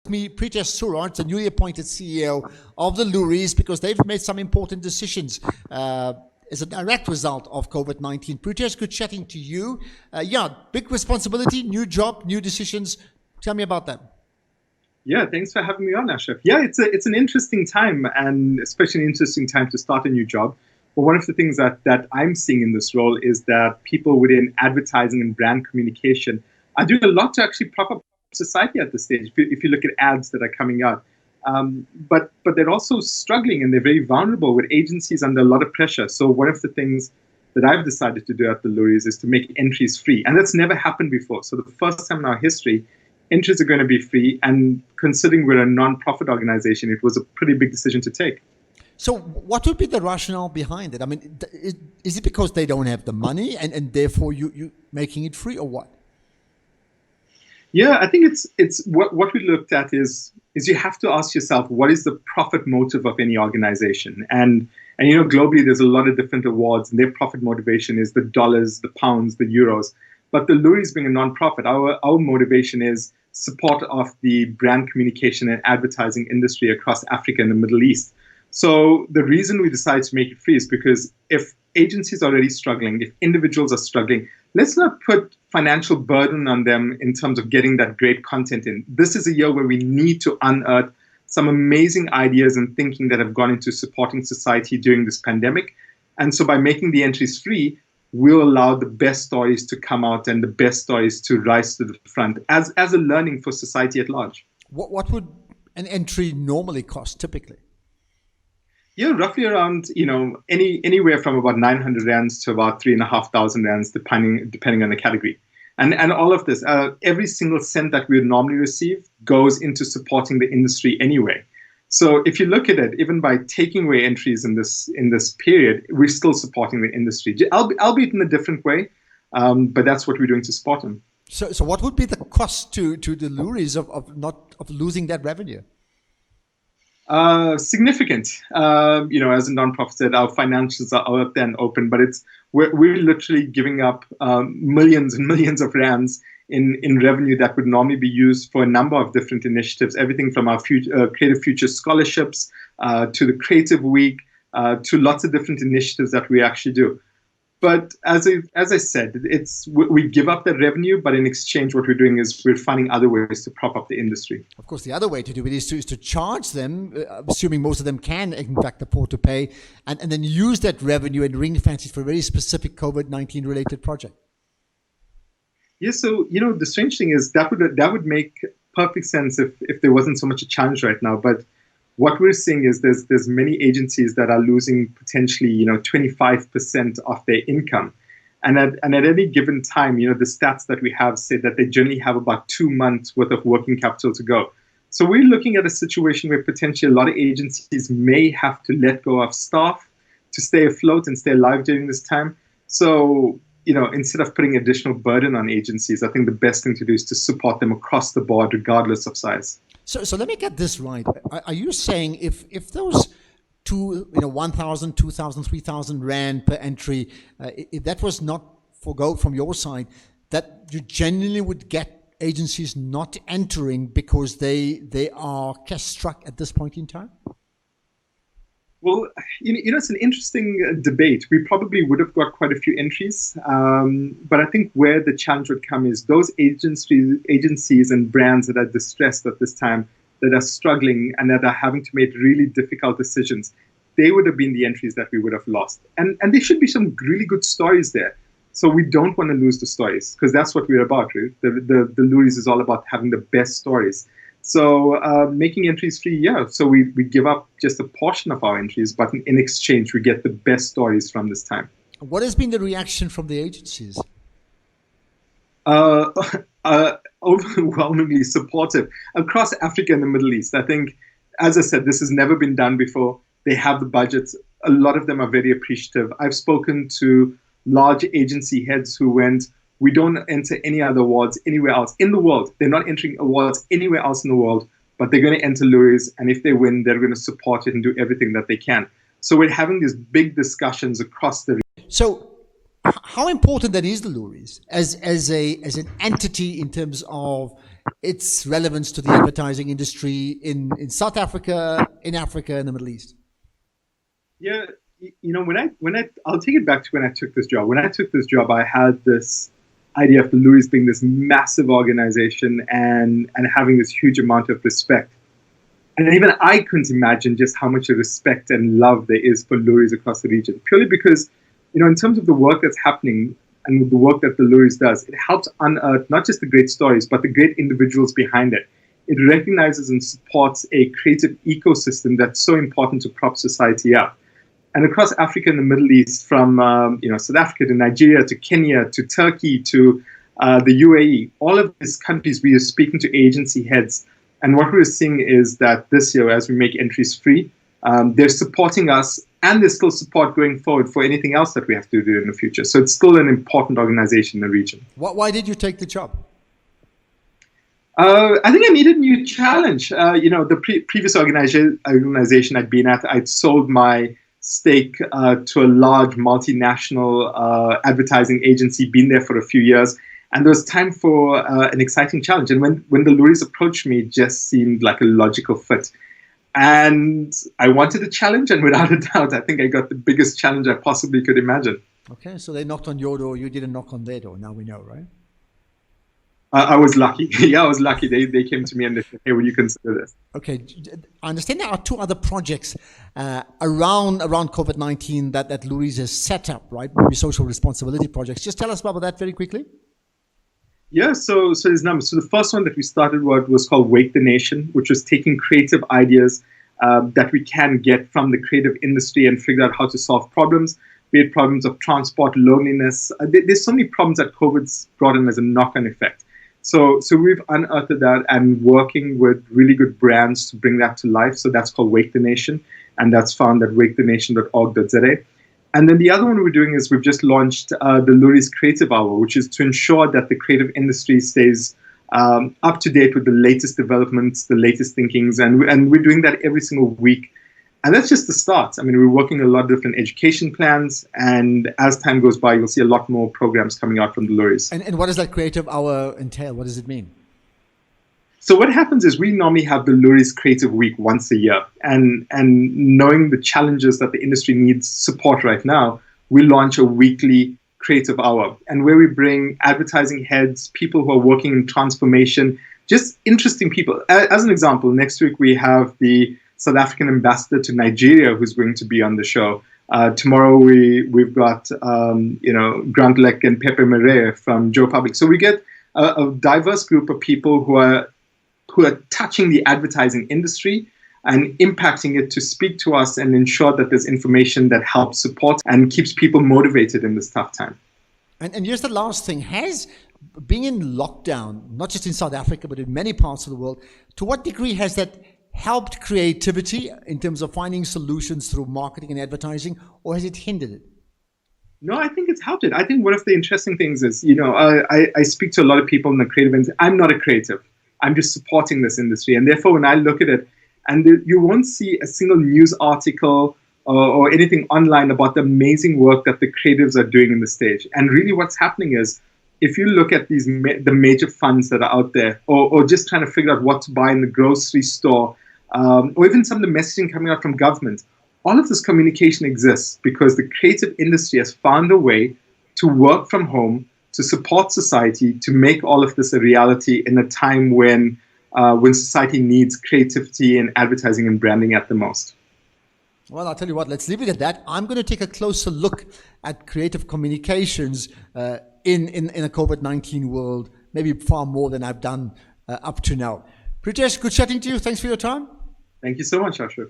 Me, Preetesh Sewraj, the newly appointed CEO of the Loeries, because they've made some important decisions as a direct result of COVID-19. Preetesh, good chatting to you. Big responsibility, new job, new decisions. Tell me about that. Yeah, thanks for having me on, Ashraf. Yeah, it's an interesting time, and especially an interesting time to start a new job. But one of the things that I'm seeing in this role is that people within advertising and brand communication are doing a lot to actually prop up society at this stage. If you look at ads that are coming out, but they're also struggling and they're very vulnerable with agencies under a lot of pressure. So one of the things that I've decided to do at the Loeries is to make entries free, and that's never happened before. So the first time in our history, entries are going to be free, and considering we're a non-profit organization, it was a pretty big decision to take. So what would be the rationale behind it? I mean, is it because they don't have the money and therefore you making it free, or what? Yeah, I think it's what we looked at is you have to ask yourself, what is the profit motive of any organization? And globally there's a lot of different awards, and their profit motivation is the dollars, the pounds, the euros. But the Loeries being a non-profit, our motivation is support of the brand communication and advertising industry across Africa and the Middle East. So the reason we decided to make it free is because if agencies are already struggling, if individuals are struggling, let's not put financial burden on them in terms of getting that great content in. This is a year where we need to unearth some amazing ideas and thinking that have gone into supporting society during this pandemic. And so by making the entries free, we'll allow the best stories to come out and the best stories to rise to the front as a learning for society at large. What would an entry normally cost typically? Yeah, roughly around, anywhere from about 900 rands to about 3,500 rands, depending on the category. And all of this, every single cent that we would normally receive goes into supporting the industry anyway. So if you look at it, even by taking away entries in this period, we're still supporting the industry, albeit in a different way, but that's what we're doing to support them. So what would be the cost to the Loeries of losing that revenue? Significant. As a non-profit said, our financials are out there and open, but we're literally giving up millions and millions of rands in revenue that would normally be used for a number of different initiatives, everything from our Creative Future scholarships to the Creative Week to lots of different initiatives that we actually do. But as I said, we give up that revenue, but in exchange, what we're doing is we're finding other ways to prop up the industry. Of course, the other way to do it is to charge them, assuming most of them can, in fact, afford to pay, and then use that revenue and ring-fence it for a very specific COVID-19 related project. Yes, so the strange thing is that would make perfect sense if there wasn't so much a challenge right now, but what we're seeing is there's many agencies that are losing potentially 25% of their income, and at any given time, the stats that we have say that they generally have about 2 months worth of working capital to go. So we're looking at a situation where potentially a lot of agencies may have to let go of staff to stay afloat and stay alive during this time. So instead of putting additional burden on agencies, I think the best thing to do is to support them across the board, regardless of size. So let me get this right. Are you saying if those 1,000, 2,000, 3,000 rand per entry, if that was not forgo from your side, that you genuinely would get agencies not entering because they are cash struck at this point in time? Well, it's an interesting debate. We probably would have got quite a few entries, but I think where the challenge would come is those agencies and brands that are distressed at this time, that are struggling and that are having to make really difficult decisions, they would have been the entries that we would have lost. And there should be some really good stories there. So we don't want to lose the stories, because that's what we're about, right? The Loeries is all about having the best stories. So making entries free, so we give up just a portion of our entries, but in exchange, we get the best stories from this time. What has been the reaction from the agencies? Overwhelmingly supportive across Africa and the Middle East. I think, as I said, this has never been done before. They have the budgets. A lot of them are very appreciative. I've spoken to large agency heads who went, we don't enter any other awards anywhere else in the world. They're not entering awards anywhere else in the world, but they're going to enter Loeries, and if they win, they're going to support it and do everything that they can. So we're having these big discussions across the region. So how important then is the Loeries as an entity in terms of its relevance to the advertising industry in South Africa, in Africa, and the Middle East? Yeah, I'll take it back to when I took this job. When I took this job, I had this idea of the Loeries being this massive organization and having this huge amount of respect. And even I couldn't imagine just how much respect and love there is for Loeries across the region, purely because, in terms of the work that's happening and the work that the Loeries does, it helps unearth not just the great stories, but the great individuals behind it. It recognizes and supports a creative ecosystem that's so important to prop society up. And across Africa and the Middle East, from South Africa to Nigeria to Kenya to Turkey to the UAE, all of these countries, we are speaking to agency heads. And what we're seeing is that this year, as we make entries free, they're supporting us, and there's still support going forward for anything else that we have to do in the future. So it's still an important organization in the region. Why did you take the job? I think I needed a new challenge. The previous organization I'd been at, I'd sold my stake to a large multinational advertising agency, been there for a few years. And there was time for an exciting challenge. And when the Loeries approached me, it just seemed like a logical fit. And I wanted a challenge, and without a doubt, I think I got the biggest challenge I possibly could imagine. Okay, so they knocked on your door, you didn't knock on their door. Now we know, right? I was lucky. Yeah, I was lucky. They came to me and they said, hey, will you consider this? Okay, I understand there are two other projects around COVID-19 that Loeries has set up, right? Maybe social responsibility projects. Just tell us about that very quickly. Yeah, so there's numbers. So the first one that we started was called Wake the Nation, which was taking creative ideas that we can get from the creative industry and figure out how to solve problems, be it problems of transport, loneliness. There's so many problems that COVID's brought in as a knock-on effect. So we've unearthed that and working with really good brands to bring that to life. So that's called Wake the Nation, and that's found at wakethenation.org.za. And then the other one we're doing is we've just launched the Loeries Creative Hour, which is to ensure that the creative industry stays up to date with the latest developments, the latest thinkings, and we're doing that every single week. And that's just the start. I mean, we're working on a lot of different education plans, and as time goes by, you'll see a lot more programs coming out from the Loeries. And what does that Creative Hour entail? What does it mean? So what happens is we normally have the Loeries Creative Week once a year, and knowing the challenges that the industry needs support right now, we launch a weekly Creative Hour, and where we bring advertising heads, people who are working in transformation, just interesting people. As an example, next week we have the South African ambassador to Nigeria who's going to be on the show. Tomorrow we've got Grant Leck and Pepe Mere from Joe Public. So we get a diverse group of people who are touching the advertising industry and impacting it to speak to us and ensure that there's information that helps support and keeps people motivated in this tough time. And here's the last thing. Has being in lockdown, not just in South Africa, but in many parts of the world, to what degree has that helped creativity in terms of finding solutions through marketing and advertising, or has it hindered it? No, I think it's helped it. I think one of the interesting things is, I speak to a lot of people in the creative industry. I'm not a creative. I'm just supporting this industry. And therefore, when I look at it, and you won't see a single news article or anything online about the amazing work that the creatives are doing in the stage. And really what's happening is, if you look at the major funds that are out there, or just trying to figure out what to buy in the grocery store, or even some of the messaging coming out from government, all of this communication exists because the creative industry has found a way to work from home, to support society, to make all of this a reality in a time when society needs creativity and advertising and branding at the most. Well, I'll tell you what, let's leave it at that. I'm going to take a closer look at creative communications in a COVID-19 world, maybe far more than I've done up to now. Preetesh, good chatting to you. Thanks for your time. Thank you so much, Ashraf.